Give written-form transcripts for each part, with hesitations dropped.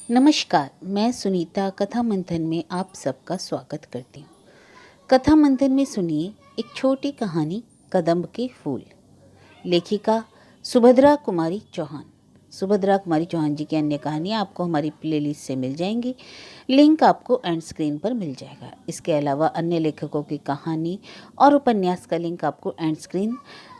नमस्कार, मैं सुनीता कथा मंथन में आप सबका स्वागत करती हूँ। कथा मंथन में सुनिए एक छोटी कहानी कदम्ब के फूल। लेखिका सुभद्रा कुमारी चौहान। सुभद्रा कुमारी चौहान जी की अन्य कहानियाँ आपको हमारी प्लेलिस्ट से मिल जाएंगी। लिंक आपको एंड स्क्रीन पर मिल जाएगा। इसके अलावा अन्य लेखकों की कहानी और उपन्यास का लिंक आपको एंड स्क्रीन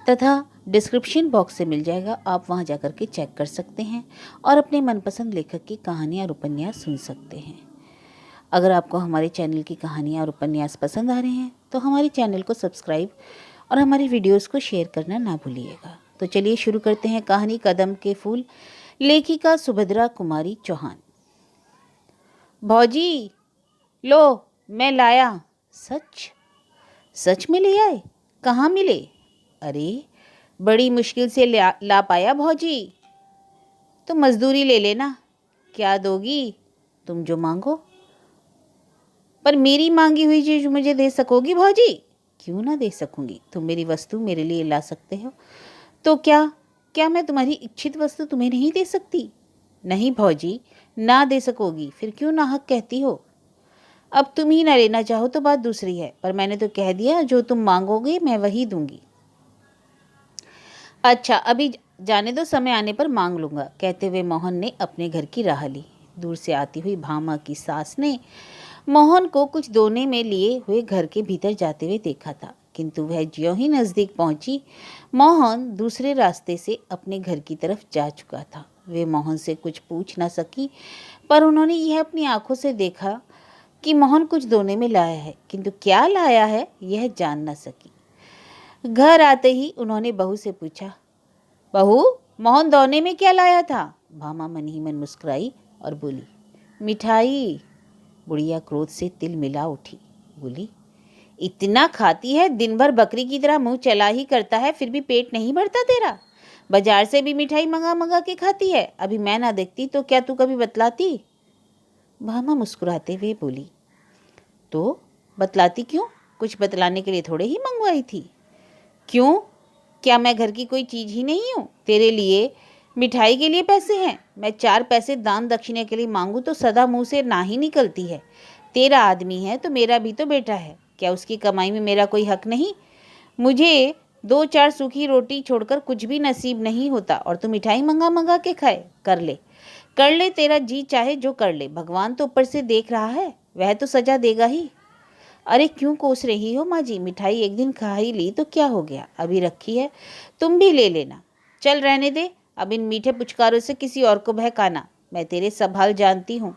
तथा डिस्क्रिप्शन बॉक्स से मिल जाएगा। आप वहां जाकर के चेक कर सकते हैं और अपने मनपसंद लेखक की कहानियाँ और उपन्यास सुन सकते हैं। अगर आपको हमारे चैनल की कहानियाँ और उपन्यास पसंद आ रहे हैं तो हमारे चैनल को सब्सक्राइब और हमारी वीडियोस को शेयर करना ना भूलिएगा। तो चलिए शुरू करते हैं कहानी कदम्ब के फूल। लेखिका सुभद्रा कुमारी चौहान। भौजी लो, मैं लाया। सच? सच में ले आए? कहाँ मिले? अरे बड़ी मुश्किल से ला पाया भौजी। तो मजदूरी ले लेना। क्या दोगी? तुम जो मांगो। पर मेरी मांगी हुई चीज मुझे दे सकोगी भौजी? क्यों ना दे सकूंगी, तुम मेरी वस्तु मेरे लिए ला सकते हो तो क्या मैं तुम्हारी इच्छित वस्तु तुम्हें नहीं दे सकती? नहीं भौजी, ना दे सकोगी, फिर क्यों नाहक कहती हो? अब तुम ही ना लेना चाहो तो बात दूसरी है, पर मैंने तो कह दिया जो तुम मांगोगे मैं वही दूंगी। अच्छा, अभी जाने दो, समय आने पर मांग लूंगा, कहते हुए मोहन ने अपने घर की राह ली। दूर से आती हुई भामा की सास ने मोहन को कुछ दोने में लिए हुए घर के भीतर जाते हुए देखा था, किंतु वह ज्यों ही नजदीक पहुंची, मोहन दूसरे रास्ते से अपने घर की तरफ जा चुका था। वे मोहन से कुछ पूछ न सकी, पर उन्होंने यह अपनी आंखों से देखा कि मोहन कुछ दोने में लाया है, किंतु क्या लाया है यह जान न सकी। घर आते ही उन्होंने बहू से पूछा, बहू, मोहन दोने में क्या लाया था? भामा मन ही मन मुस्कुराई और बोली, मिठाई। बुढ़िया क्रोध से तिल मिला उठी, बोली, इतना खाती है, दिन भर बकरी की तरह मुंह चला ही करता है, फिर भी पेट नहीं भरता तेरा? बाजार से भी मिठाई मंगा मंगा के खाती है। अभी मैं ना देखती तो क्या तू कभी बतलाती? भामा मुस्कुराते हुए बोली, तो बतलाती क्यों? कुछ बतलाने के लिए थोड़े ही मंगवाई थी। क्यों? क्या मैं घर की कोई चीज ही नहीं हूँ? तेरे लिए मिठाई के लिए पैसे हैं। मैं 4 पैसे दान दक्षिणे के लिए मांगू तो सदा मुंह से ना ही निकलती है। तेरा आदमी है तो मेरा भी तो बेटा है, क्या उसकी कमाई में मेरा कोई हक नहीं? मुझे 2-4 सूखी रोटी छोड़कर कुछ भी नसीब नहीं होता और तू मिठाई मंगा मंगा के खाए। कर ले, तेरा जी चाहे जो कर ले, भगवान तो ऊपर से देख रहा है, वह तो सजा देगा ही। अरे क्यों कोस रही हो माँ जी? मिठाई एक दिन खा ही ली तो क्या हो गया, अभी रखी है, तुम भी ले लेना। चल रहने दे, अब इन मीठे पुचकारों से किसी और को बहकाना। मैं तेरे सब हाल जानती हूँ।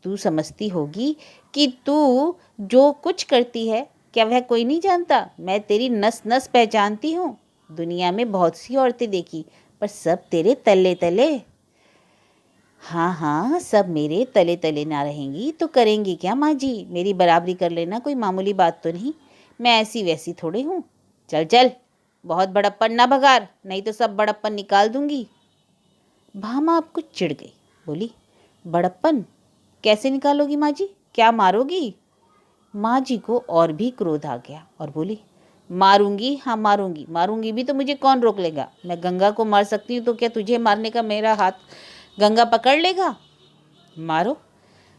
तू समझती होगी कि तू जो कुछ करती है क्या वह कोई नहीं जानता? मैं तेरी नस नस पहचानती हूँ। दुनिया में बहुत सी औरतें देखी, पर सब तेरे तले तले। हाँ हाँ, सब मेरे तले तले ना रहेंगी तो करेंगी क्या माँ जी? मेरी बराबरी कर लेना, कोई मामूली बात तो नहीं। मैं ऐसी वैसी थोड़े हूँ। चल चल, बहुत बड़प्पन ना भगार, नहीं तो सब बड़प्पन निकाल दूंगी। भामा अब कुछ चिढ़ गई, बोली, बड़प्पन कैसे निकालोगी माँ जी? क्या मारोगी? माँ जी को और भी क्रोध आ गया और बोली, मारूंगी, हाँ मारूंगी, मारूंगी भी तो मुझे कौन रोक लेगा? मैं गंगा को मार सकती हूँ तो क्या तुझे मारने का मेरा हाथ गंगा पकड़ लेगा? मारो,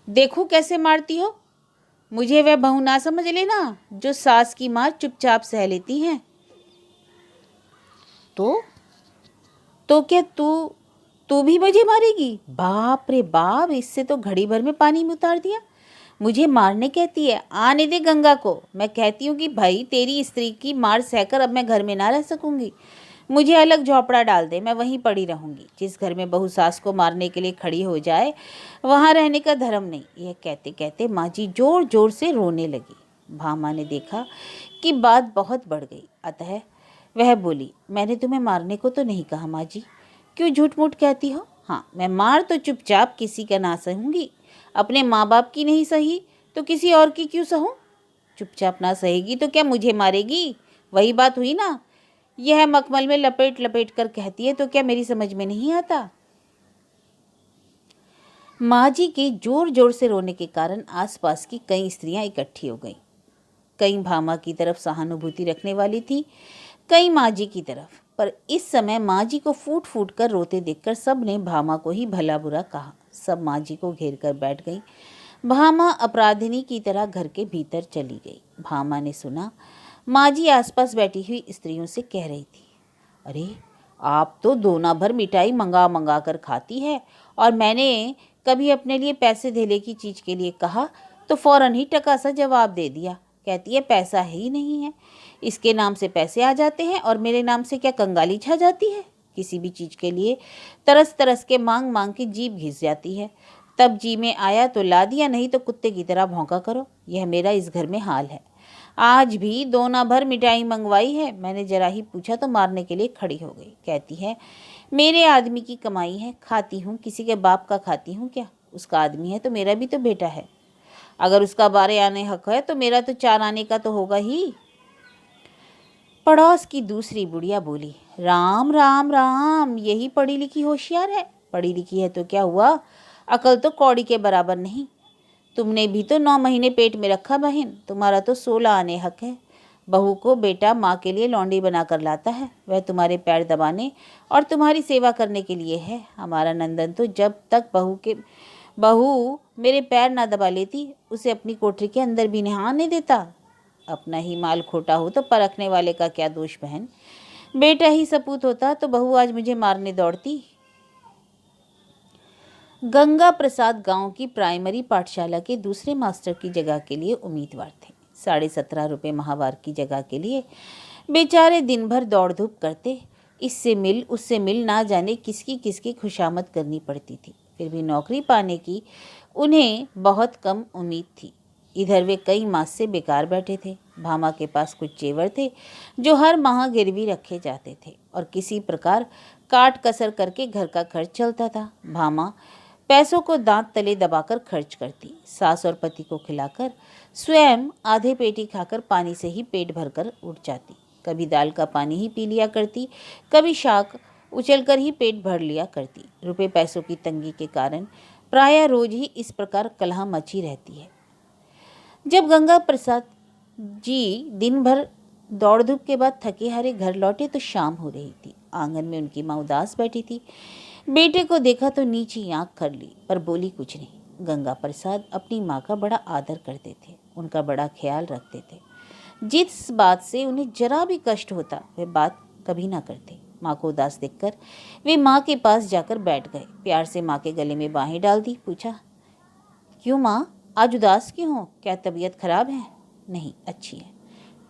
देखो कैसे मारती हो। मुझे वह बहू ना समझ लेना जो सास की मार चुपचाप सह लेती हैं। तो क्या तू भी मुझे मारेगी? बाप रे बाप, इससे तो घड़ी भर में पानी में उतार दिया। मुझे मारने कहती है? आने दे गंगा को। मैं कहती हूँ कि भाई तेरी स्त्री की मार सहकर अब मैं घर में ना रह सकूंगी। मुझे अलग झोपड़ा डाल दे, मैं वहीं पड़ी रहूंगी। जिस घर में बहू सास को मारने के लिए खड़ी हो जाए वहां रहने का धर्म नहीं। यह कहते कहते माँ जी जोर जोर से रोने लगी। भामा ने देखा कि बात बहुत बढ़ गई, अतः वह बोली, मैंने तुम्हें मारने को तो नहीं कहा माँ जी, क्यों झूठ मूठ कहती हो? हाँ, मैं मार तो चुपचाप किसी का ना सहूंगी। अपने माँ बाप की नहीं सही तो किसी और की क्यों सहूं? चुपचाप ना सहेगी तो क्या मुझे मारेगी? वही बात हुई ना। यह मखमल में लपेट लपेट कर कहती है तो क्या मेरी समझ में नहीं आता? माँ जी के जोर जोर से रोने के कारण आसपास की कई स्त्रियां इकट्ठी हो गईं। कई भामा की तरफ सहानुभूति रखने वाली थी, कई माँ जी की तरफ। पर इस समय माँ जी को फूट फूट कर रोते देखकर सब ने भामा को ही भला बुरा कहा। सब माँ जी को घेर कर बैठ गई। भामा अपराधिनी की तरह घर के भीतर चली गई। भामा ने सुना माँ जी आसपास बैठी हुई स्त्रियों से कह रही थी, अरे आप तो दोना भर मिठाई मंगा मंगा कर खाती है, और मैंने कभी अपने लिए पैसे धेले की चीज़ के लिए कहा तो फौरन ही टका सा जवाब दे दिया। कहती है पैसा ही नहीं है, इसके नाम से पैसे आ जाते हैं और मेरे नाम से क्या कंगाली छा जाती है। किसी भी चीज़ के लिए तरस तरस के मांग मांग के जीभ घिस जाती है। तब जी में आया तो ला दिया, नहीं तो कुत्ते की तरह भौंका करो। यह मेरा इस घर में हाल है। आज भी दोना भर मिठाई मंगवाई है, मैंने जरा ही पूछा तो मारने के लिए खड़ी हो गई। कहती है मेरे आदमी की कमाई है, खाती हूँ, किसी के बाप का खाती हूँ क्या। उसका आदमी है तो मेरा भी तो बेटा है, अगर उसका 12 आने हक है तो मेरा तो 4 आने का तो होगा ही। पड़ोस की दूसरी बुढ़िया बोली, राम राम राम, यही पढ़ी लिखी होशियार है। पढ़ी लिखी है तो क्या हुआ, अकल तो कौड़ी के बराबर नहीं। तुमने भी तो 9 महीने पेट में रखा बहन, तुम्हारा तो 16 आने हक है। बहू को बेटा माँ के लिए लौंडी बना कर लाता है, वह तुम्हारे पैर दबाने और तुम्हारी सेवा करने के लिए है। हमारा नंदन तो जब तक बहू मेरे पैर ना दबा लेती, उसे अपनी कोठरी के अंदर भी नहीं आने देता। अपना ही माल खोटा हो तो परखने वाले का क्या दोष बहन। बेटा ही सपूत होता तो बहू आज मुझे मारने दौड़ती। गंगा प्रसाद गांव की प्राइमरी पाठशाला के दूसरे मास्टर की जगह के लिए उम्मीदवार थे। 17.5 रुपये माहवार की जगह के लिए बेचारे दिन भर दौड़ धूप करते, इससे मिल उससे मिल, ना जाने किसकी किसकी खुशामद करनी पड़ती थी। फिर भी नौकरी पाने की उन्हें बहुत कम उम्मीद थी। इधर वे कई मास से बेकार बैठे थे। भामा के पास कुछ जेवर थे जो हर माह गिरवी रखे जाते थे और किसी प्रकार काट कसर करके घर का खर्च चलता था। भामा पैसों को दांत तले दबाकर खर्च करती, सास और पति को खिलाकर स्वयं आधे पेटी खाकर पानी से ही पेट भरकर उठ जाती। कभी दाल का पानी ही पी लिया करती, कभी शाक उछलकर ही पेट भर लिया करती। रुपए पैसों की तंगी के कारण प्रायः रोज ही इस प्रकार कलह मची रहती है। जब गंगा प्रसाद जी दिन भर दौड़ धूप के बाद थके हारे घर लौटे तो शाम हो रही थी। आंगन में उनकी माँ उदास बैठी थी। बेटे को देखा तो नीची आंख कर ली, पर बोली कुछ नहीं। गंगा प्रसाद अपनी माँ का बड़ा आदर करते थे, उनका बड़ा ख्याल रखते थे। जिस बात से उन्हें जरा भी कष्ट होता वे बात कभी ना करते। माँ को उदास देखकर वे माँ के पास जाकर बैठ गए। प्यार से माँ के गले में बाहें डाल दी। पूछा, क्यों माँ, आज उदास क्यों हो? क्या तबीयत खराब है? नहीं, अच्छी है।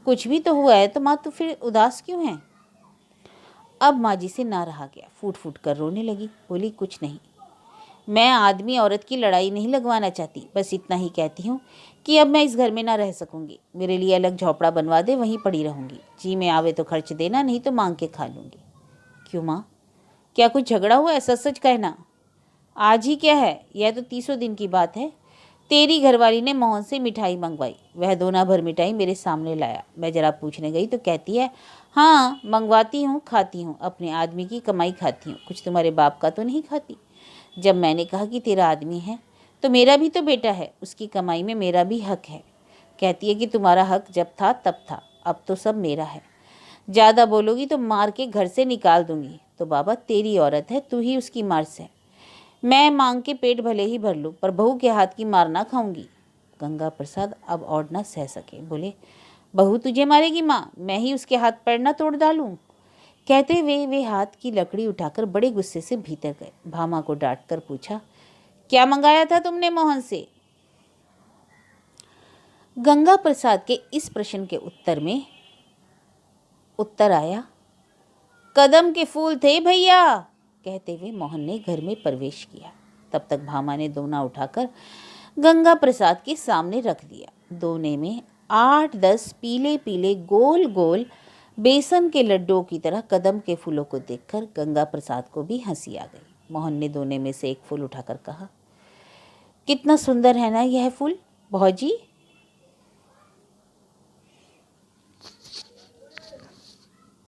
कुछ भी तो हुआ है तो माँ, तो फिर उदास क्यों है? अब माँ जी से ना रहा गया, फूट फूट कर रोने लगी। बोली, कुछ नहीं, मैं आदमी औरत की लड़ाई नहीं लगवाना चाहती, बस इतना ही कहती हूँ कि अब मैं इस घर में ना रह सकूंगी। मेरे लिए अलग झोपड़ा बनवा दे, वहीं पड़ी रहूंगी। जी में आवे तो खर्च देना, नहीं तो मांग के खा लूंगी। क्यों माँ, क्या कुछ झगड़ा हुआ है? सच सच कहना। आज ही क्या है, यह तो 30 दिन की बात है। तेरी घरवाली ने मोहन से मिठाई मंगवाई, वह दोना भर मिठाई मेरे सामने लाया। मैं जरा पूछने गई तो कहती है, हाँ मंगवाती हूँ, खाती हूँ, अपने आदमी की कमाई खाती हूँ, कुछ तुम्हारे बाप का तो नहीं खाती। जब मैंने कहा कि तेरा आदमी है तो मेरा भी तो बेटा है, उसकी कमाई में मेरा भी हक है। कहती है कि तुम्हारा हक जब था तब था, अब तो सब मेरा है। ज़्यादा बोलोगी तो मार के घर से निकाल दूंगी। तो बाबा, तेरी औरत है, तू ही उसकी मर्स है। मैं मांग के पेट भले ही भर लूँ, पर बहू के हाथ की मार ना खाऊंगी। गंगा प्रसाद अब और न सह सके, बोले, बहू तुझे मारेगी माँ? मैं ही उसके हाथ पैर ना तोड़ डालूं? कहते हुए वे हाथ की लकड़ी उठाकर बड़े गुस्से से भीतर गए। भामा को डांट कर पूछा, क्या मंगाया था तुमने मोहन से? गंगा प्रसाद के इस प्रश्न के उत्तर आया, कदम के फूल थे भैया। कहते हुए मोहन ने घर में प्रवेश किया। तब तक भामा ने दोना उठाकर गंगा प्रसाद के सामने रख दिया। दोने में 8-10 पीले पीले गोल गोल बेसन के लड्डुओं की तरह कदम के फूलों को देखकर गंगा प्रसाद को भी हंसी आ गई। मोहन ने दोने में से एक फूल उठाकर कहा, कितना सुंदर है ना यह फूल भौजी,